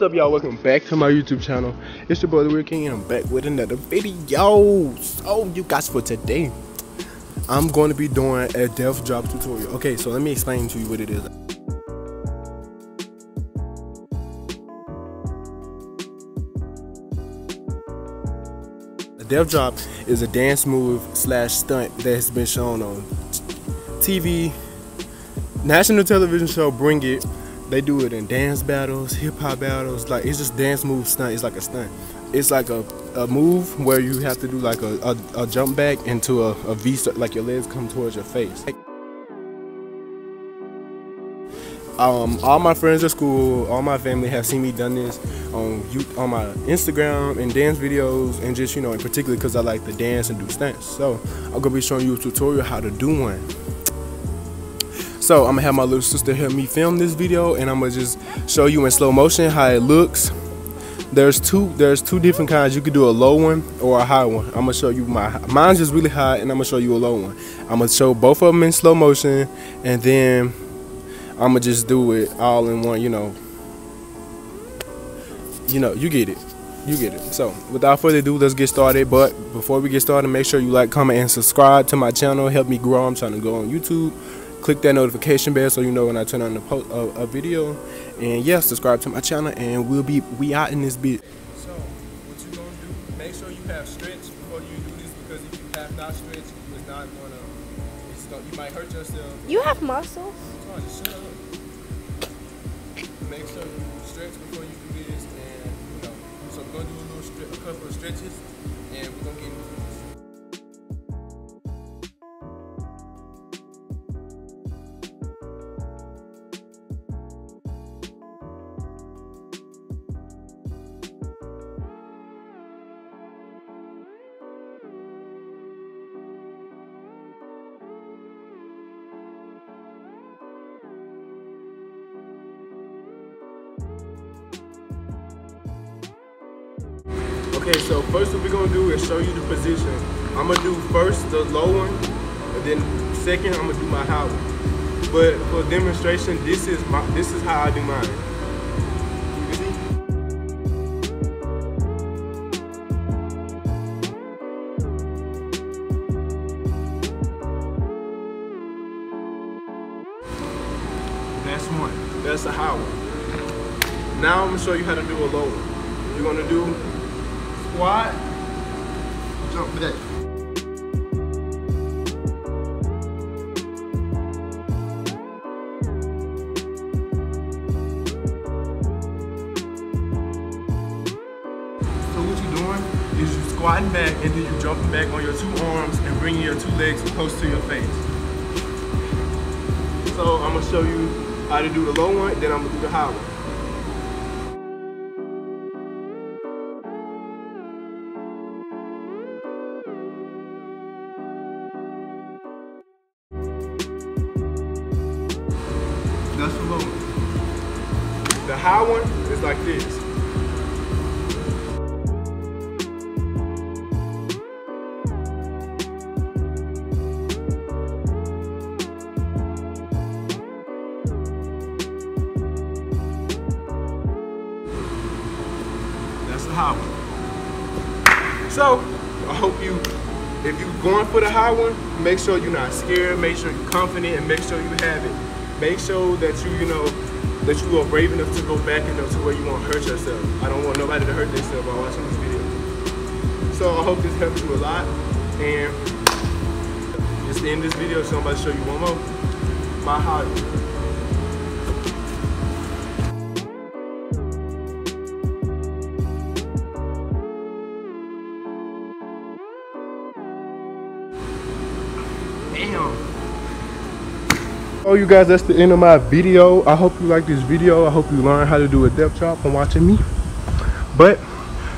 What's up, y'all? Welcome back to my YouTube channel. It's your boy the Weird King and I'm back with another video. So you guys, for today I'm going to be doing a death drop tutorial. Okay, so let me explain to you what it is. A death drop is a dance move slash stunt that has been shown on TV, national television show Bring It. They do it in dance battles, hip hop battles. Like, it's just dance move stunt. It's like a stunt. It's like a move where you have to do like a jump back into a V, like your legs come towards your face. All my friends at school, all my family have seen me done this on my Instagram and dance videos, and just, you know, in particular because I like to dance and do stunts. So I'm gonna be showing you a tutorial how to do one. So I'm gonna have my little sister help me film this video, and I'm gonna just show you in slow motion how it looks. There's two different kinds. You could do a low one or a high one. I'm gonna show you mine's just really high, and I'm gonna show you a low one. I'm gonna show both of them in slow motion, and then I'm gonna just do it all in one. You get it. You get it. So without further ado, let's get started. But before we get started, make sure you like, comment, and subscribe to my channel. Help me grow. I'm trying to go on YouTube. Click that notification bell so you know when I turn on the post a video, and yeah, subscribe to my channel, and we out in this bit. So what you gonna do? Make sure you have stretch before you do this, because if you have not stretched, it's not gonna. You might hurt yourself. You have muscles. Come on, just shut up. Make sure you stretch before you do this, and so we're gonna do a couple of stretches, and we're gonna get into this. Okay, so first what we're gonna do is show you the position. I'm gonna do first the low one, and then second I'm gonna do my high one. But for demonstration, this is how I do mine. You see? That's one. That's a high one. Now I'm gonna show you how to do a low one. You're gonna do squat, jump back. So what you're doing is you squatting back, and then you jumping back on your two arms and bringing your two legs close to your face. So I'm gonna show you how to do the low one, then I'm gonna do the high one. That's the low one. The high one is like this. That's the high one. So I hope if you're going for the high one, make sure you're not scared, make sure you're confident, and make sure you have it. Make sure that that you are brave enough to go back enough to where you won't hurt yourself. I don't want nobody to hurt themselves while watching this video. So I hope this helps you a lot. And just to end this video, so I'm about to show you one more. My high one. Damn. Oh, you guys, that's the end of my video. I hope you like this video. I hope you learn how to do a death drop from watching me. But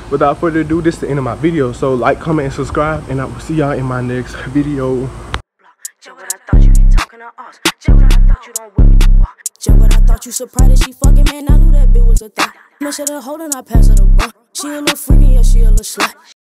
without further ado, this is the end of my video. So like, comment, and subscribe, and I will see y'all in my next video. What I thought you surprised that she fucking, man. I knew that bitch was a thot. Man, should've hold on, I pass her the ball. She a little freaky, yeah, she a little slut.